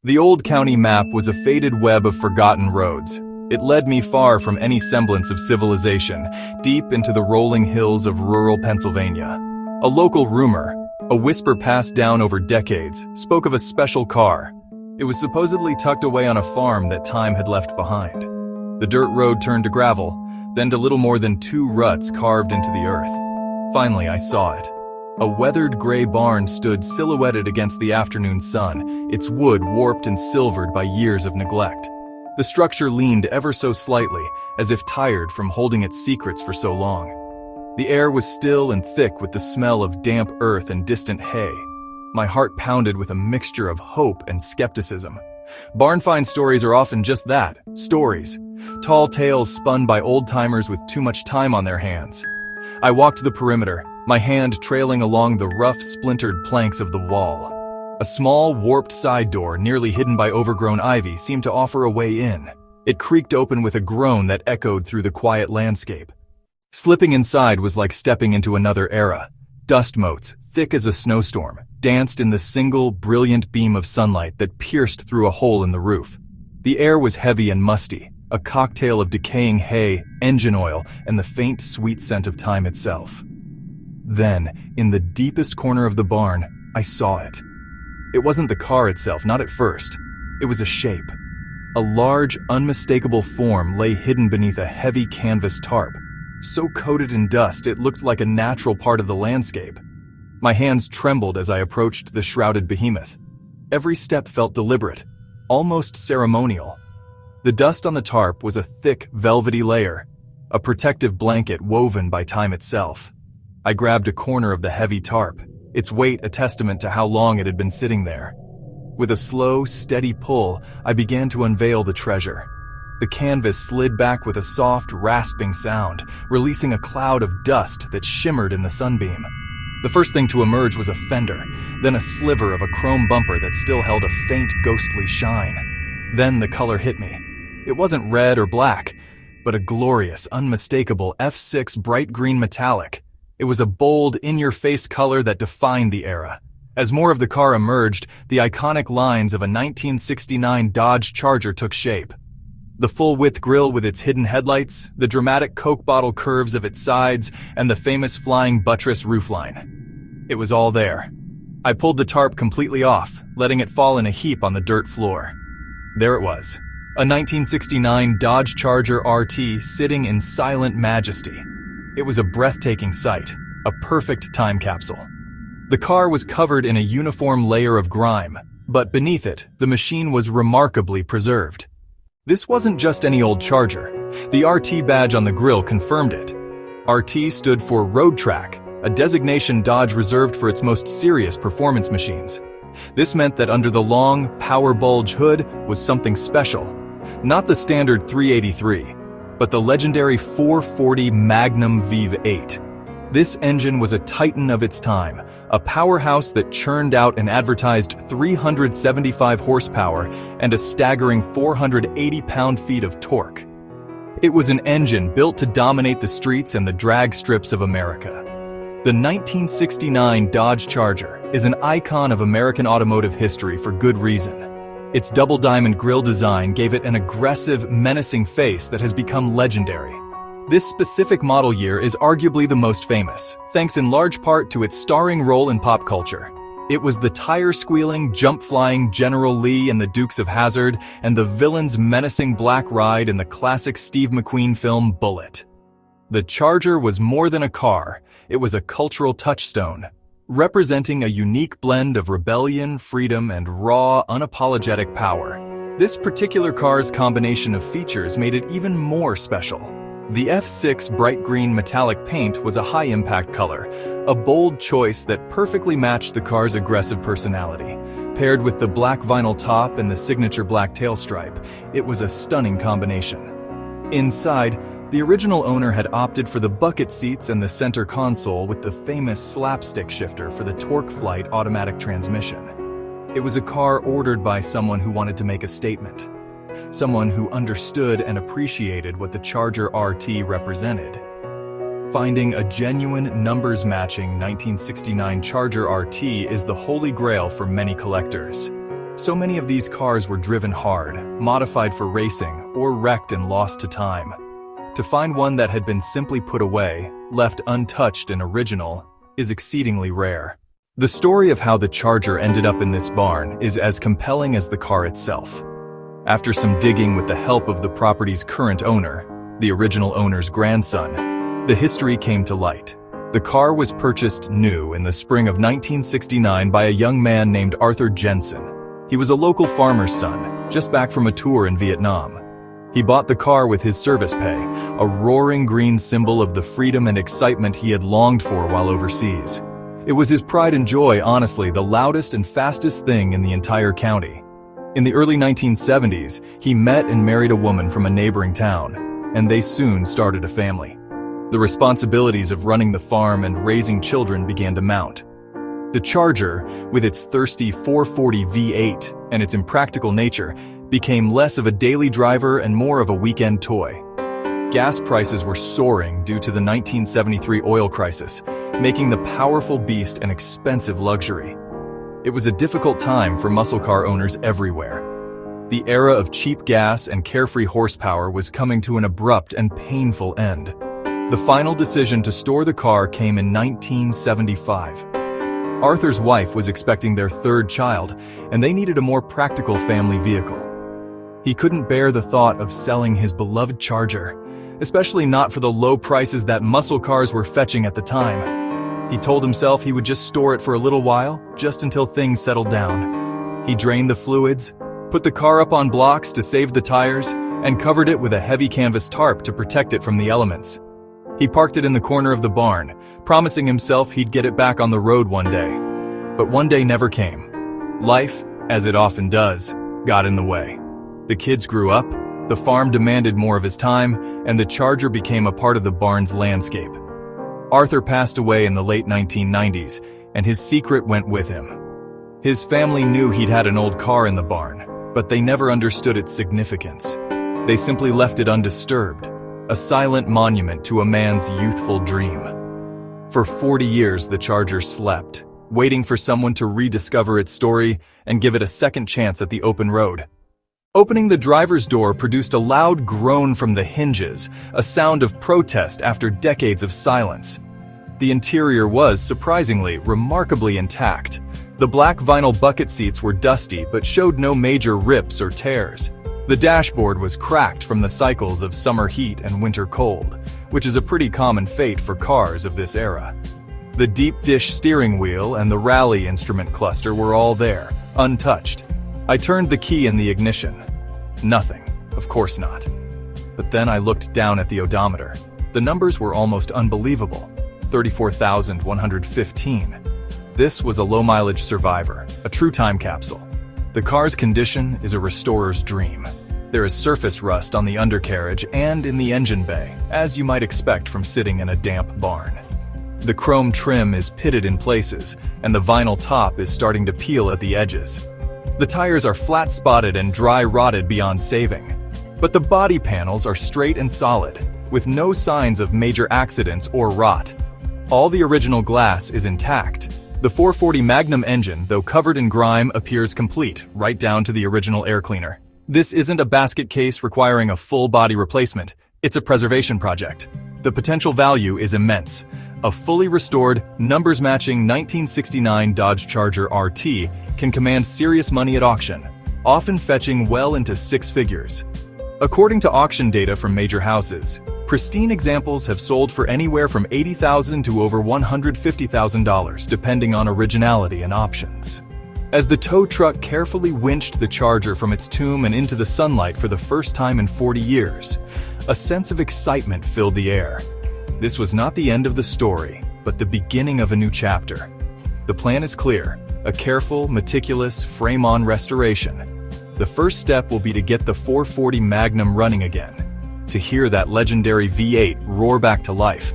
The old county map was a faded web of forgotten roads. It led me far from any semblance of civilization, deep into the rolling hills of rural Pennsylvania. A local rumor, a whisper passed down over decades, spoke of a special car. It was supposedly tucked away on a farm that time had left behind. The dirt road turned to gravel, then to little more than 2 ruts carved into the earth. Finally, I saw it. A weathered gray barn stood silhouetted against the afternoon sun, its wood warped and silvered by years of neglect. The structure leaned ever so slightly, as if tired from holding its secrets for so long. The air was still and thick with the smell of damp earth and distant hay. My heart pounded with a mixture of hope and skepticism. Barn find stories are often just that, stories. Tall tales spun by old-timers with too much time on their hands. I walked the perimeter, my hand trailing along the rough, splintered planks of the wall. A small, warped side door, nearly hidden by overgrown ivy, seemed to offer a way in. It creaked open with a groan that echoed through the quiet landscape. Slipping inside was like stepping into another era. Dust motes, thick as a snowstorm, danced in the single, brilliant beam of sunlight that pierced through a hole in the roof. The air was heavy and musty, a cocktail of decaying hay, engine oil, and the faint, sweet scent of time itself. Then, in the deepest corner of the barn, I saw it. It wasn't the car itself, not at first. It was a shape. A large, unmistakable form lay hidden beneath a heavy canvas tarp, so coated in dust it looked like a natural part of the landscape. My hands trembled as I approached the shrouded behemoth. Every step felt deliberate, almost ceremonial. The dust on the tarp was a thick, velvety layer, a protective blanket woven by time itself. I grabbed a corner of the heavy tarp, its weight a testament to how long it had been sitting there. With a slow, steady pull, I began to unveil the treasure. The canvas slid back with a soft, rasping sound, releasing a cloud of dust that shimmered in the sunbeam. The first thing to emerge was a fender, then a sliver of a chrome bumper that still held a faint, ghostly shine. Then the color hit me. It wasn't red or black, but a glorious, unmistakable F6 bright green metallic. It was a bold, in-your-face color that defined the era. As more of the car emerged, the iconic lines of a 1969 Dodge Charger took shape. The full-width grille with its hidden headlights, the dramatic Coke bottle curves of its sides, and the famous flying buttress roofline. It was all there. I pulled the tarp completely off, letting it fall in a heap on the dirt floor. There it was, a 1969 Dodge Charger RT sitting in silent majesty. It was a breathtaking sight, a perfect time capsule. The car was covered in a uniform layer of grime, but beneath it, the machine was remarkably preserved. This wasn't just any old Charger. The RT badge on the grille confirmed it. RT stood for Road Track, a designation Dodge reserved for its most serious performance machines. This meant that under the long, power bulge hood was something special. Not the standard 383, but the legendary 440 Magnum VV8. This engine was a titan of its time, a powerhouse that churned out an advertised 375 horsepower and a staggering 480 pound-feet of torque. It was an engine built to dominate the streets and the drag strips of America. The 1969 Dodge Charger is an icon of American automotive history for good reason. Its double diamond grille design gave it an aggressive, menacing face that has become legendary. This specific model year is arguably the most famous, thanks in large part to its starring role in pop culture. It was the tire-squealing, jump-flying General Lee in the Dukes of Hazzard and the villain's menacing black ride in the classic Steve McQueen film Bullitt. The Charger was more than a car, it was a cultural touchstone, representing a unique blend of rebellion, freedom, and raw, unapologetic power. This particular car's combination of features made it even more special. The F6 bright green metallic paint was a high-impact color, a bold choice that perfectly matched the car's aggressive personality. Paired with the black vinyl top and the signature black tail stripe, it was a stunning combination. Inside, the original owner had opted for the bucket seats and the center console with the famous slapstick shifter for the TorqueFlite automatic transmission. It was a car ordered by someone who wanted to make a statement. Someone who understood and appreciated what the Charger RT represented. Finding a genuine, numbers-matching 1969 Charger RT is the holy grail for many collectors. So many of these cars were driven hard, modified for racing, or wrecked and lost to time. To find one that had been simply put away, left untouched and original, is exceedingly rare. The story of how the Charger ended up in this barn is as compelling as the car itself. After some digging with the help of the property's current owner, the original owner's grandson, the history came to light. The car was purchased new in the spring of 1969 by a young man named Arthur Jensen. He was a local farmer's son, just back from a tour in Vietnam. He bought the car with his service pay, a roaring green symbol of the freedom and excitement he had longed for while overseas. It was his pride and joy, honestly, the loudest and fastest thing in the entire county. In the early 1970s, he met and married a woman from a neighboring town, and they soon started a family. The responsibilities of running the farm and raising children began to mount. The Charger, with its thirsty 440 V8 and its impractical nature, became less of a daily driver and more of a weekend toy. Gas prices were soaring due to the 1973 oil crisis, making the powerful beast an expensive luxury. It was a difficult time for muscle car owners everywhere. The era of cheap gas and carefree horsepower was coming to an abrupt and painful end. The final decision to store the car came in 1975. Arthur's wife was expecting their third child, and they needed a more practical family vehicle. He couldn't bear the thought of selling his beloved Charger, especially not for the low prices that muscle cars were fetching at the time. He told himself he would just store it for a little while, just until things settled down. He drained the fluids, put the car up on blocks to save the tires, and covered it with a heavy canvas tarp to protect it from the elements. He parked it in the corner of the barn, promising himself he'd get it back on the road one day. But one day never came. Life, as it often does, got in the way. The kids grew up, the farm demanded more of his time, and the Charger became a part of the barn's landscape. Arthur passed away in the late 1990s, and his secret went with him. His family knew he'd had an old car in the barn, but they never understood its significance. They simply left it undisturbed, a silent monument to a man's youthful dream. For 40 years, the Charger slept, waiting for someone to rediscover its story and give it a second chance at the open road. Opening the driver's door produced a loud groan from the hinges, a sound of protest after decades of silence. The interior was, surprisingly, remarkably intact. The black vinyl bucket seats were dusty but showed no major rips or tears. The dashboard was cracked from the cycles of summer heat and winter cold, which is a pretty common fate for cars of this era. The deep dish steering wheel and the rally instrument cluster were all there, untouched. I turned the key in the ignition. Nothing, of course not. But then I looked down at the odometer. The numbers were almost unbelievable. 34,115. This was a low-mileage survivor, a true time capsule. The car's condition is a restorer's dream. There is surface rust on the undercarriage and in the engine bay, as you might expect from sitting in a damp barn. The chrome trim is pitted in places, and the vinyl top is starting to peel at the edges. The tires are flat-spotted and dry-rotted beyond saving. But the body panels are straight and solid, with no signs of major accidents or rot. All the original glass is intact. The 440 Magnum engine, though covered in grime, appears complete, right down to the original air cleaner. This isn't a basket case requiring a full body replacement. It's a preservation project. The potential value is immense. A fully restored, numbers-matching 1969 Dodge Charger RT can command serious money at auction, often fetching well into six figures. According to auction data from major houses, pristine examples have sold for anywhere from $80,000 to over $150,000, depending on originality and options. As the tow truck carefully winched the Charger from its tomb and into the sunlight for the first time in 40 years, a sense of excitement filled the air. This was not the end of the story, but the beginning of a new chapter. The plan is clear, a careful, meticulous, frame-on restoration. The first step will be to get the 440 Magnum running again, to hear that legendary V8 roar back to life.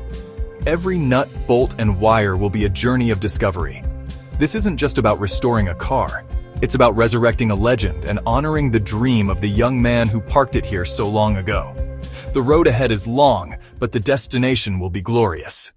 Every nut, bolt, and wire will be a journey of discovery. This isn't just about restoring a car. It's about resurrecting a legend and honoring the dream of the young man who parked it here so long ago. The road ahead is long, but the destination will be glorious.